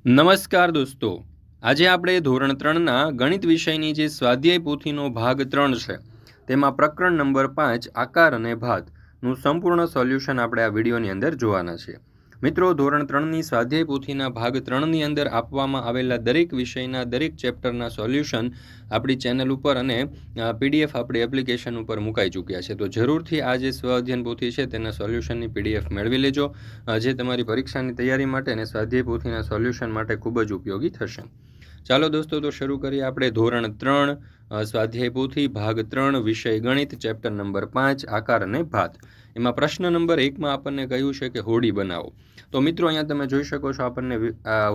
નમસ્કાર દોસ્તો, આજે આપણે ધોરણ 3ના ગણિત વિષયની જે સ્વાધ્યાય પોથીનો ભાગ 3 છે તેમાં પ્રકરણ નંબર 5 આકાર અને ભાતનું સંપૂર્ણ સોલ્યુશન આપણે આ વિડીયોની અંદર જોવાના છે। મિત્રો, ધોરણ 3ની સ્વાધ્યાય પોથીના ભાગ 3ની અંદર આપવામાં આવેલા દરેક વિષયના દરેક ચેપ્ટરના સોલ્યુશન આપણી ચેનલ ઉપર અને પીડીએફ આપણી એપ્લિકેશન ઉપર મુકાઈ ચૂક્યા છે। તો જરૂરથી આ જે સ્વાધ્યાય પોથી છે તેના સોલ્યુશનની પીડીએફ મેળવી લેજો, જે તમારી પરીક્ષાની તૈયારી માટે અને સ્વાધ્યાય પોથીના સોલ્યુશન માટે ખૂબ જ ઉપયોગી થશે। ચાલો દોસ્તો, તો શરૂ કરીએ આપણે ધોરણ 3 સ્વાધ્યાય પોથી ભાગ 3 વિષય ગણિત ચેપ્ટર નંબર 5 આકાર અને ભાત। એમાં પ્રશ્ન નંબર 1માં આપણને કહ્યું છે કે હોડી બનાવો। તો મિત્રો, અહીંયા તમે જોઈ શકો છો આપણને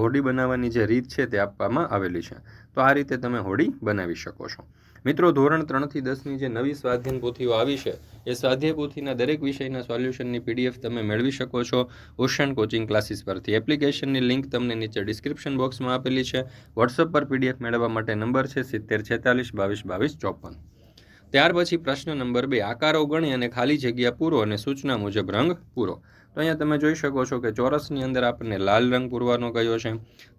હોડી બનાવવાની જે રીત છે તે આપવામાં આવેલી છે। તો આ રીતે તમે હોડી બનાવી શકો છો। મિત્રો, ધોરણ 3થી 10ની જે નવી સ્વાધ્યાય પોથીઓ આવી છે એ સ્વાધ્યાય પોથીના દરેક વિષયના સોલ્યુશનની પીડીએફ તમે મેળવી શકો છો ઓશન કોચિંગ ક્લાસીસ પરથી। એપ્લિકેશનની લિંક તમને નીચે ડિસ્ક્રિપ્શન બોક્સમાં આપેલી છે। વોટ્સઅપ પર પીડીએફ મેળવવા માટે નંબર છે 7046222254। ત્યાર પછી પ્રશ્ન નંબર 2, આકારો ગણી અને ખાલી જગ્યા પૂરો અને સૂચના મુજબ રંગ પૂરો। તો અહીંયા તમે જોઈ શકો છો કે ચોરસની અંદર આપણને લાલ રંગ પૂરવાનો કયો છે।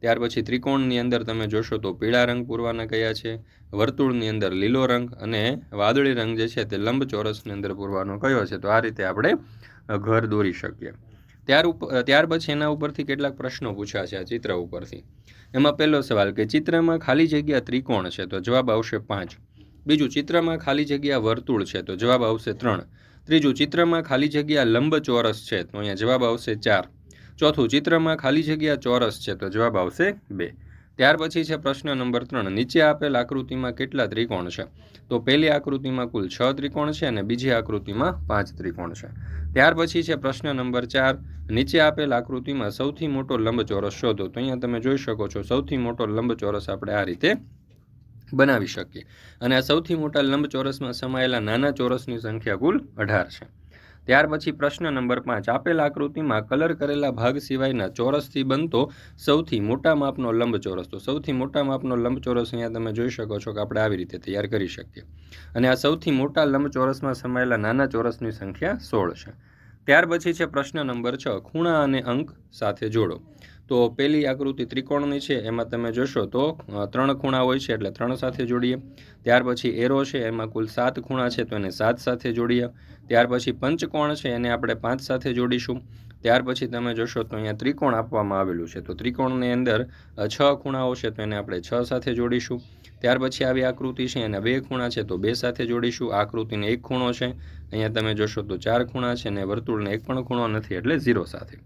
ત્યાર પછી ત્રિકોણની અંદર તમે જોશો તો પીળા રંગ પૂરવાના કયા છે। વર્તુળની અંદર લીલો રંગ અને વાદળી રંગ જે છે તે લંબચોરસની અંદર પૂરવાનો કયો છે। તો આ રીતે આપણે ઘર દોરી શકીએ। ત્યાર પછી એના ઉપરથી કેટલાક પ્રશ્નો પૂછ્યા છે આ ચિત્ર ઉપરથી। એમાં પહેલો સવાલ કે ચિત્રમાં ખાલી જગ્યા ત્રિકોણ છે, તો જવાબ આવશે 5। બીજું, ચિત્રમાં ખાલી જગ્યા વર્તુળ છે, તો જવાબ આવશે 3। ત્રીજું, ચિત્રમાં ખાલી જગ્યા લંબચોરસ છે, તો અહીંયા જવાબ આવશે 4। ચોથું, ચિત્રમાં ખાલી જગ્યા ચોરસ છે, તો જવાબ આવશે 2। ત્યાર પછી છે પ્રશ્ન નંબર 3, નીચે આપેલ આકૃતિમાં કેટલા ત્રિકોણ છે। તો પહેલી આકૃતિમાં કુલ 6 ત્રિકોણ છે અને બીજી આકૃતિમાં 5 ત્રિકોણ છે। ત્યાર પછી છે પ્રશ્ન નંબર 4, નીચે આપેલ આકૃતિમાં સૌથી મોટો લંબચોરસ શોધો। તો અહીંયા તમે જોઈ શકો છો સૌથી મોટો લંબચોરસ આપણે આ રીતે બનાવી શકીએ અને આ સૌથી મોટા લંબચોરસમાં સમાયેલા નાના ચોરસની સંખ્યા કુલ 18 છે। ત્યાર પછી પ્રશ્ન નંબર 5, આપેલ આકૃતિમાં કલર કરેલા ભાગ સિવાયના ચોરસથી બનતો સૌથી મોટા માપનો લંબચોરસ। તો સૌથી મોટા માપનો લંબચોરસ અહીંયા તમે જોઈ શકો છો કે આપણે આવી રીતે તૈયાર કરી શકીએ અને આ સૌથી મોટા લંબચોરસમાં સમાયેલા નાના ચોરસની સંખ્યા 16 છે। ત્યાર પછી છે પ્રશ્ન નંબર 6, ખૂણા અને અંક સાથે જોડો। તો પહેલી આકૃતિ ત્રિકોણની છે, એમાં તમે જોશો તો 3 ખૂણા હોય છે એટલે 3 સાથે જોડીએ। ત્યાર પછી એરો છે, એમાં કુલ 7 ખૂણા છે તો એને 7 સાથે જોડીએ। ત્યાર પછી પંચકોણ છે, એને આપણે 5 સાથે જોડીશું। ત્યાર પછી તમે જોશો તો અહીંયા ત્રિકોણ આપવામાં આવેલું છે, તો ત્રિકોણની અંદર 6 ખૂણાઓ છે તો એને આપણે 6 સાથે જોડીશું। ત્યાર પછી આવી આકૃતિ છે, એના 2 ખૂણા છે તો 2 સાથે જોડીશું। આકૃતિને 1 ખૂણો છે, અહીંયા તમે જોશો તો 4 ખૂણા છે અને વર્તુળને 1 પણ ખૂણો નથી એટલે 0 સાથે।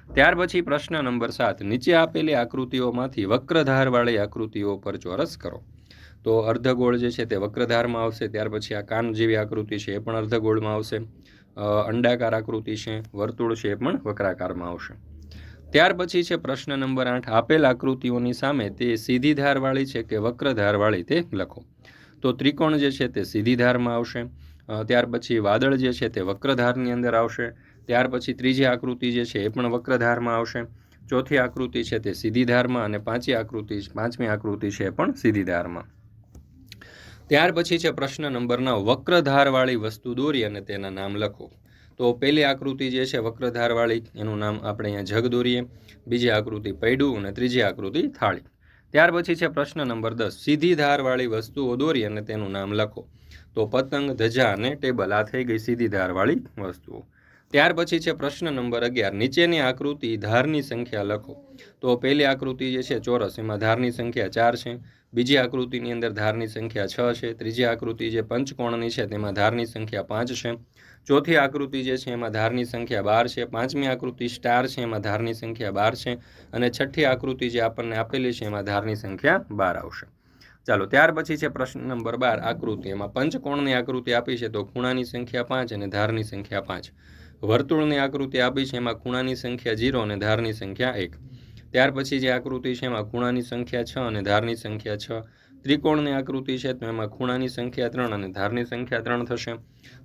ત્યાર પછી પ્રશ્ન નંબર 7, નીચે આપેલી આકૃતિઓમાંથી વક્રધારવાળી આકૃતિઓ પર ચોરસ કરો। તો અર્ધગોળ જે છે તે વક્રધારમાં આવશે। ત્યાર પછી આ કાન જેવી આકૃતિ છે એ પણ અર્ધગોળમાં આવશે। અંડાકાર આકૃતિ છે, વર્તુળ છે, એ પણ વક્રાકારમાં આવશે। ત્યાર પછી છે પ્રશ્ન નંબર 8, આપેલ આકૃતિઓની સામે તે સીધી ધારવાળી છે કે વક્રધારવાળી તે લખો। તો ત્રિકોણ જે છે તે સીધી ધારમાં આવશે। ત્યાર પછી વાદળ જે છે તે વક્રધારની અંદર આવશે। ત્યાર પછી ત્રીજી આકૃતિ જે છે એ પણ વક્રધારમાં આવશે। ચોથી આકૃતિ છે તે સીધી ધારમાં અને પાંચમી આકૃતિ છે એ પણ સીધી ધારમાં। ત્યાર પછી છે પ્રશ્ન નંબર 9, વક્રધારવાળી વસ્તુ દોરી અને તેના નામ લખો। તો પહેલી આકૃતિ જે છે વક્રધારવાળી, એનું નામ આપણે અહીંયા જગ દોરીએ। બીજી આકૃતિ પૈડું અને ત્રીજી આકૃતિ થાળી। ત્યાર પછી છે પ્રશ્ન નંબર 10, સીધી ધારવાળી વસ્તુઓ દોરી અને તેનું નામ લખો। તો પતંગ, ધજા અને ટેબલ આ થઈ ગઈ સીધી ધારવાળી વસ્તુઓ। ત્યાર પછી છે પ્રશ્ન નંબર 11, નીચેની આકૃતિ ધારની સંખ્યા લખો। તો પહેલી આકૃતિ જે છે ચોરસ, એમાં ધારની સંખ્યા 4 છે। બીજી આકૃતિની અંદર ધારની સંખ્યા 6 છે। ત્રીજી આકૃતિ જે પંચકોણની છે તેમાં ધારની સંખ્યા 5 છે। ચોથી આકૃતિ જે છે એમાં ધારની સંખ્યા 12 છે। પાંચમી આકૃતિ સ્ટાર છે, એમાં ધારની સંખ્યા 12 છે અને છઠ્ઠી આકૃતિ જે આપણને આપેલી છે એમાં ધારની સંખ્યા 12 આવશે। ચાલો, ત્યાર પછી છે પ્રશ્ન નંબર 12, આકૃતિ, એમાં પંચકોણની આકૃતિ આપી છે તો ખૂણાની સંખ્યા 5 અને ધારની સંખ્યા 5। વર્તુળની આકૃતિ આપી છે, એમાં ખૂણાની સંખ્યા 0 અને ધારની સંખ્યા 1। ત્યાર પછી જે આકૃતિ છે એમાં ખૂણાની સંખ્યા 6 અને ધારની સંખ્યા 6। ત્રિકોણની આકૃતિ છે તો એમાં ખૂણાની સંખ્યા 3 અને ધારની સંખ્યા 3 થશે।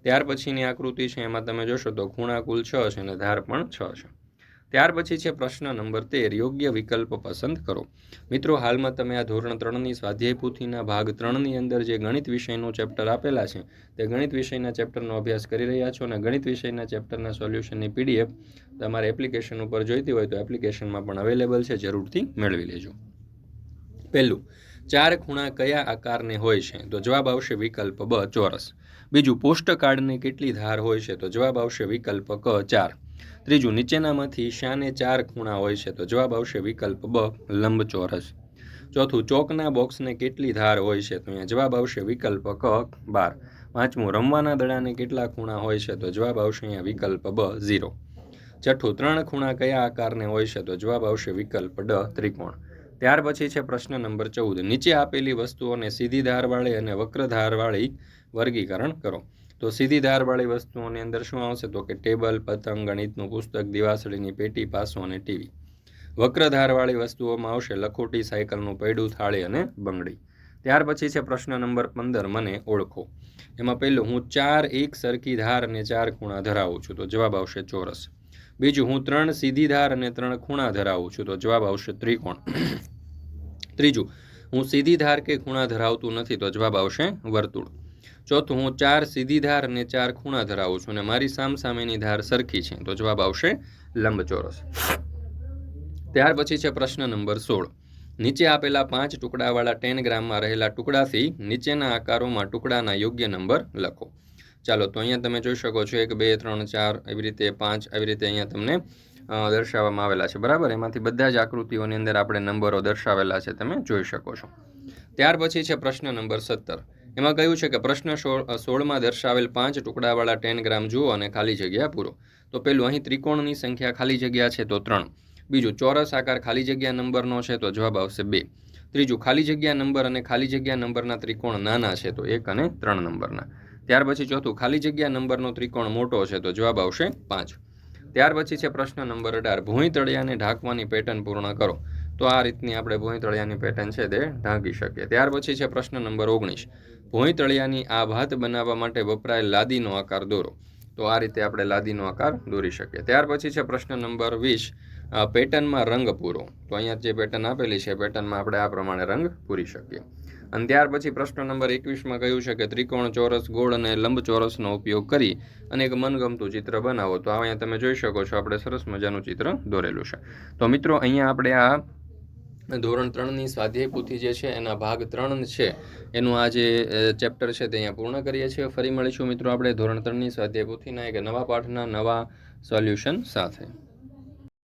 ત્યાર પછીની આકૃતિ છે એમાં તમે જોશો તો ખૂણા કુલ 6 છે અને ધાર પણ 6 છે। ત્યાર પછી છે પ્રશ્ન નંબર 13, યોગ્ય વિકલ્પ પસંદ કરો. મિત્રો, હાલમાં તમે આ ધોરણ 3ની સ્વાધ્યાય પોથીના ભાગ 3ની અંદર જે ગણિત વિષયનું ચેપ્ટર આપેલા છે તે ગણિત વિષયના ચેપ્ટરનો અભ્યાસ કરી રહ્યા છો અને ગણિત વિષયના ચેપ્ટરના સોલ્યુશનની PDF તમારે એપ્લિકેશન ઉપર જોઈતી હોય તો એપ્લિકેશનમાં પણ અવેલેબલ છે, જરૂરથી મેળવી લેજો. પહેલું, 4 ખૂણા કયા આકારને હોય છે? તો જવાબ આવશે વિકલ્પ બ, ચોરસ. બીજું, પોસ્ટકાર્ડને કેટલી ધાર હોય છે? તો જવાબ આવશે વિકલ્પ ક, 4. ત્રીજું, નીચેનામાંથી શાને 4 ખૂણા હોય છે? તો જવાબ આવશે વિકલ્પ બ, લંબચોરસ. ચોથું, ચોકના બોક્સને કેટલી ધાર હોય છે? તો અહીંયા જવાબ આવશે વિકલ્પ ક, 12. પાંચમું, રમવાના દડાને કેટલા ખૂણા હોય છે? તો જવાબ આવશે અહીંયા વિકલ્પ બ, 0. છઠ્ઠું, 3 ખૂણા કયા આકારને હોય છે? તો જવાબ આવશે વિકલ્પ ડ, ત્રિકોણ. ત્યાર પછી છે પ્રશ્ન નંબર 14, નીચે આપેલી વસ્તુઓને સીધી ધારવાળી અને વક્ર ધારવાળી વર્ગીકરણ કરો. તો સીધી ધારવાળી વસ્તુઓની અંદર શું આવશે? તો કે ટેબલ, પતંગ, ગણિતનું પુસ્તક, દિવાસળીની પેટી, પાસો અને ટીવી. વક્ર ધારવાળી વસ્તુઓમાં આવશે લખોટી, સાયકલનું પૈડું, થાળી અને બંગડી. ત્યાર પછી છે પ્રશ્ન નંબર 15, મને ઓળખો. એમાં પહેલું, હું 4 એક સરખી ધાર અને 4 ખૂણા ધરાવું છું. તો જવાબ આવશે ચોરસ. બીજું, હું 3 સીધી ધાર અને 3 ખૂણા ધરાવું છું. તો જવાબ આવશે ત્રિકોણ. ત્રીજું, હું સીધી ધાર કે ખૂણા ધરાવતું નથી. તો જવાબ આવશે વર્તુળ. ચોથું, હું 4 સીધી ધાર અને 4 ખૂણા ધરાવું છું અને મારી સામસામેની ધાર સરખી છે. તો જવાબ આવશે લંબચોરસ. ત્યાર પછી છે પ્રશ્ન નંબર 16, નીચે આપેલા 5 ટુકડાવાળા 10 ગ્રામમાં રહેલા ટુકડાથી નીચેના આકારોમાં ટુકડાના યોગ્ય નંબર લખો. ચાલો, તો અહીંયા તમે જોઈ શકો છો 1 2 3 4 એવી રીતે 5 એવી રીતે અહીંયા તમને દર્શાવવામાં આવેલા છે, બરાબર. એમાંથી બધા જ આકૃતિઓની અંદર આપણે નંબરો દર્શાવેલા છે, તમે જોઈ શકો છો. ત્યાર પછી છે પ્રશ્ન નંબર 17, એમાં કહ્યું છે કે પ્રશ્ન 16માં દર્શાવેલ 5 ટુકડાવાળા 10 ગ્રામ જુઓ અને ખાલી જગ્યા પૂરો. તો પેલું, અહીં ત્રિકોણની સંખ્યા ખાલી જગ્યા છે તો 3. બીજું, ચોરસ આકાર ખાલી જગ્યા નંબરનો છે તો જવાબ આવશે 2. ત્રીજું, ખાલી જગ્યા નંબર અને ખાલી જગ્યા નંબરના ત્રિકોણ નાના છે તો 1 અને 3 નંબરના. ત્યાર પછી ચોથું, ખાલી જગ્યા નંબરનો ત્રિકોણ મોટો છે તો જવાબ આવશે 5. ત્યાર પછી છે પ્રશ્ન નંબર 18, ભોંયતળિયાને ઢાંકવાની પેટર્ન પૂર્ણ કરો. તો આ રીતની આપણે ભોંયતળિયાની પેટર્ન છે તે ઢાંકી શકીએ. ત્યાર પછી છે પ્રશ્ન નંબર 19, ભોંયતળિયાની આ ભાત બનાવવા માટે વપરાયેલ લાદીનો આકાર દોરો. તો આ રીતે આપણે લાદીનો આકાર દોરી શકીએ. ત્યાર પછી છે પ્રશ્ન નંબર 20, પેટર્નમાં રંગ પૂરો. તો અહીંયા જે પેટર્ન આપેલી છે પેટર્નમાં આપણે આ પ્રમાણે રંગ પૂરી શકીએ. અને ત્યાર પછી પ્રશ્ન નંબર 21માં કહ્યું છે કે ત્રિકોણ, ચોરસ, ગોળ અને લંબચોરસનો ઉપયોગ કરી અને એક મનગમતું ચિત્ર બનાવો. તો અહીંયા તમે જોઈ શકો છો આપણે સરસ મજાનું ચિત્ર દોરેલું છે. તો મિત્રો, અહીંયા આપણે આ ધોરણ 3ની સ્વાધ્યાય પોથી જે છે એના ભાગ 3 છે એનું આ જે ચેપ્ટર છે તે અહીંયા પૂર્ણ કરીએ છીએ. ફરી મળીશું મિત્રો આપણે ધોરણ 3ની સ્વાધ્યાય પોથીના એક નવા પાઠના નવા સોલ્યુશન સાથે.